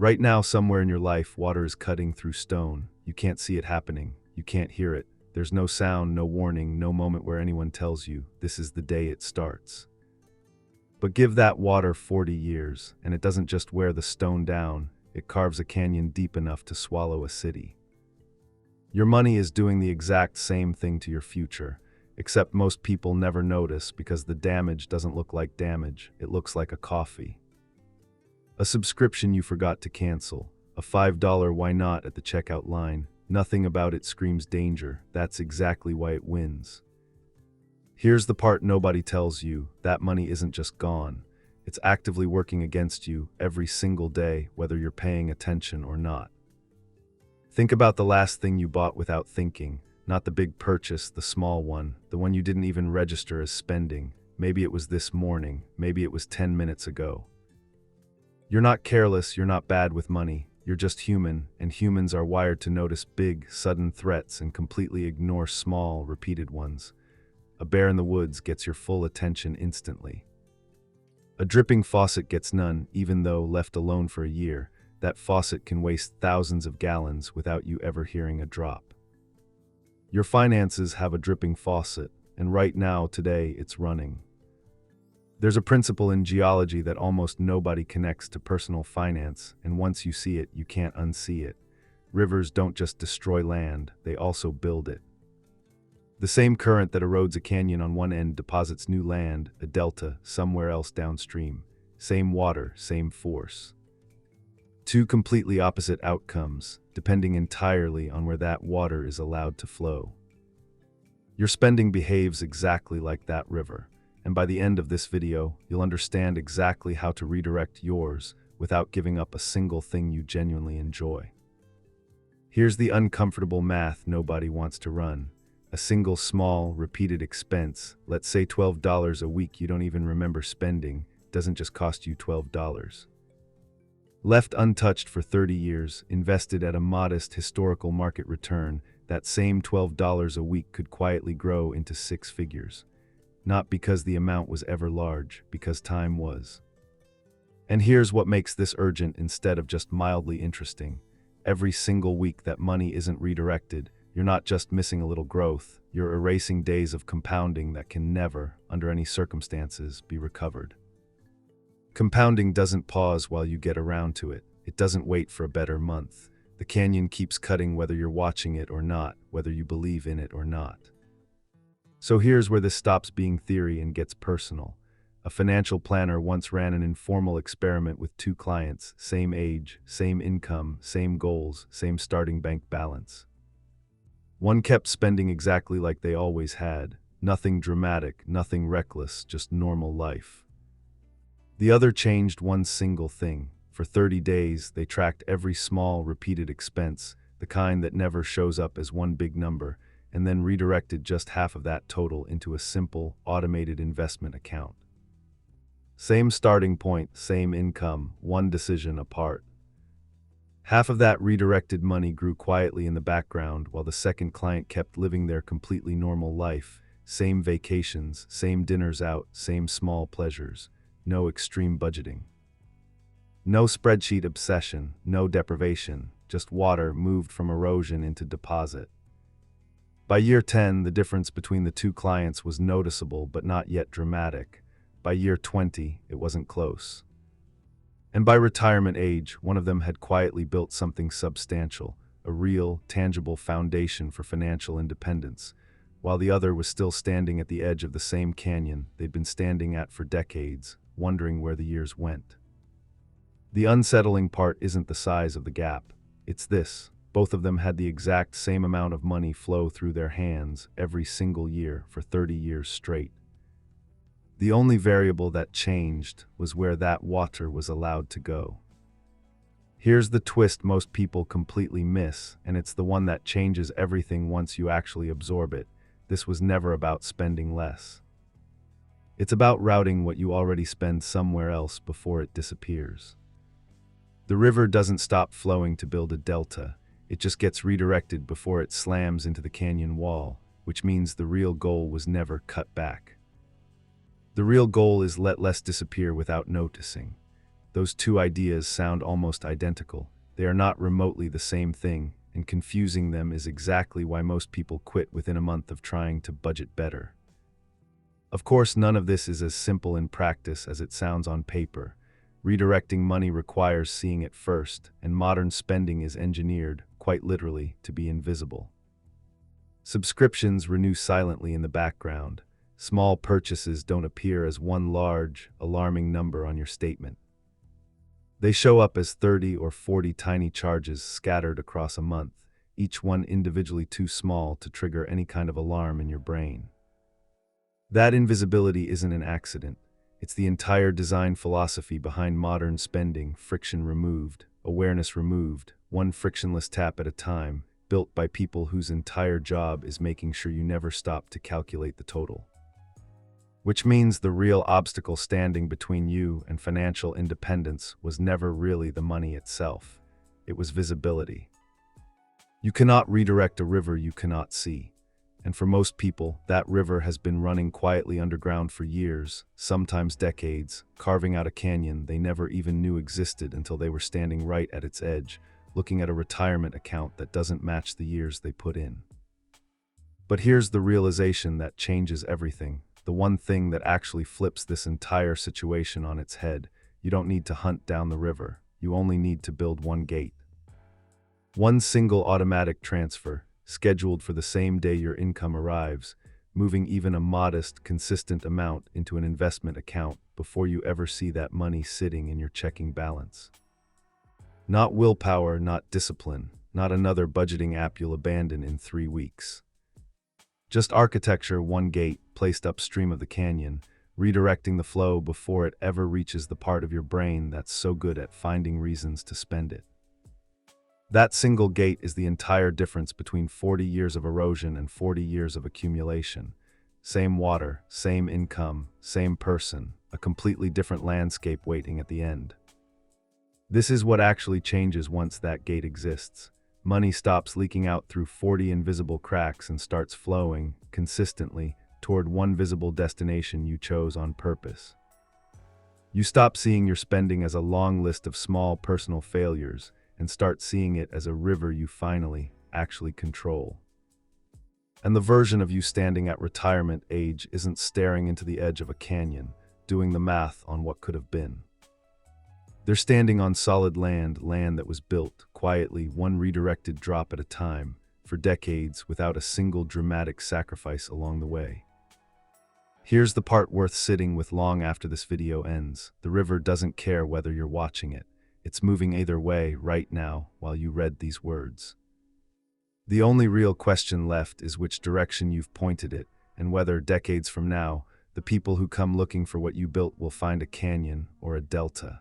Right now, somewhere in your life, water is cutting through stone. You can't see it happening. You can't hear it. There's no sound, no warning, no moment where anyone tells you, this is the day it starts. But give that water 40 years, and it doesn't just wear the stone down, it carves a canyon deep enough to swallow a city. Your money is doing the exact same thing to your future, except most people never notice because the damage doesn't look like damage, it looks like a coffee. A subscription you forgot to cancel, a $5 why not at the checkout line. Nothing about it screams danger. That's exactly why it wins. Here's the part nobody tells you. That money isn't just gone. It's actively working against you every single day, whether you're paying attention or not. Think about the last thing you bought without thinking. Not the big purchase, the small one, the one you didn't even register as spending. Maybe it was this morning, maybe it was 10 minutes ago. You're not careless, you're not bad with money, you're just human, and humans are wired to notice big, sudden threats and completely ignore small, repeated ones. A bear in the woods gets your full attention instantly. A dripping faucet gets none, even though left alone for a year. That faucet can waste thousands of gallons without you ever hearing a drop. Your finances have a dripping faucet, and right now, today, it's running. There's a principle in geology that almost nobody connects to personal finance, and once you see it, you can't unsee it. Rivers don't just destroy land, they also build it. The same current that erodes a canyon on one end deposits new land, a delta, somewhere else downstream. Same water, same force. Two completely opposite outcomes, depending entirely on where that water is allowed to flow. Your spending behaves exactly like that river. And by the end of this video, you'll understand exactly how to redirect yours without giving up a single thing you genuinely enjoy. Here's the uncomfortable math nobody wants to run. A single small, repeated expense, let's say $12 a week you don't even remember spending, doesn't just cost you $12. Left untouched for 30 years, invested at a modest historical market return, that same $12 a week could quietly grow into 6 figures. Not because the amount was ever large, because time was. And here's what makes this urgent instead of just mildly interesting. Every single week that money isn't redirected, you're not just missing a little growth, you're erasing days of compounding that can never, under any circumstances, be recovered. Compounding doesn't pause while you get around to it. It doesn't wait for a better month. The canyon keeps cutting whether you're watching it or not, whether you believe in it or not. So here's where this stops being theory and gets personal. A financial planner once ran an informal experiment with 2 clients, same age, same income, same goals, same starting bank balance. One kept spending exactly like they always had. Nothing dramatic, nothing reckless, just normal life. The other changed one single thing. For 30 days, they tracked every small, repeated expense, the kind that never shows up as one big number, and then redirected just half of that total into a simple, automated investment account. Same starting point, same income, one decision apart. Half of that redirected money grew quietly in the background while the second client kept living their completely normal life. Same vacations, same dinners out, same small pleasures. No extreme budgeting. No spreadsheet obsession, no deprivation, just water moved from erosion into deposit. By year 10, the difference between the 2 clients was noticeable but not yet dramatic. By year 20, it wasn't close. And by retirement age, one of them had quietly built something substantial, a real, tangible foundation for financial independence, while the other was still standing at the edge of the same canyon they'd been standing at for decades, wondering where the years went. The unsettling part isn't the size of the gap, it's this. Both of them had the exact same amount of money flow through their hands every single year for 30 years straight. The only variable that changed was where that water was allowed to go. Here's the twist most people completely miss, and it's the one that changes everything once you actually absorb it. This was never about spending less. It's about routing what you already spend somewhere else before it disappears. The river doesn't stop flowing to build a delta. It just gets redirected before it slams into the canyon wall, which means the real goal was never cut back. The real goal is let less disappear without noticing. Those two ideas sound almost identical. They are not remotely the same thing, and confusing them is exactly why most people quit within a month of trying to budget better. Of course, none of this is as simple in practice as it sounds on paper. Redirecting money requires seeing it first, and modern spending is engineered, quite literally, to be invisible. Subscriptions renew silently in the background. Small purchases don't appear as one large, alarming number on your statement. They show up as 30 or 40 tiny charges scattered across a month, each one individually too small to trigger any kind of alarm in your brain. That invisibility isn't an accident. It's the entire design philosophy behind modern spending: friction removed, awareness removed, one frictionless tap at a time, built by people whose entire job is making sure you never stop to calculate the total. Which means the real obstacle standing between you and financial independence was never really the money itself. It was visibility. You cannot redirect a river you cannot see. And for most people, that river has been running quietly underground for years, sometimes decades, carving out a canyon they never even knew existed until they were standing right at its edge, looking at a retirement account that doesn't match the years they put in. But here's the realization that changes everything, the one thing that actually flips this entire situation on its head. You don't need to hunt down the river, you only need to build one gate. One single automatic transfer, scheduled for the same day your income arrives, moving even a modest, consistent amount into an investment account before you ever see that money sitting in your checking balance. Not willpower, not discipline, not another budgeting app you'll abandon in 3 weeks. Just architecture, one gate, placed upstream of the canyon, redirecting the flow before it ever reaches the part of your brain that's so good at finding reasons to spend it. That single gate is the entire difference between 40 years of erosion and 40 years of accumulation. Same water, same income, same person, a completely different landscape waiting at the end. This is what actually changes once that gate exists. Money stops leaking out through 40 invisible cracks and starts flowing, consistently, toward one visible destination you chose on purpose. You stop seeing your spending as a long list of small personal failures and start seeing it as a river you finally, actually control. And the version of you standing at retirement age isn't staring into the edge of a canyon, doing the math on what could have been. They're standing on solid land that was built, quietly, one redirected drop at a time, for decades without a single dramatic sacrifice along the way. Here's the part worth sitting with long after this video ends. The river doesn't care whether you're watching it. It's moving either way right now while you read these words. The only real question left is which direction you've pointed it, and whether, decades from now, the people who come looking for what you built will find a canyon or a delta.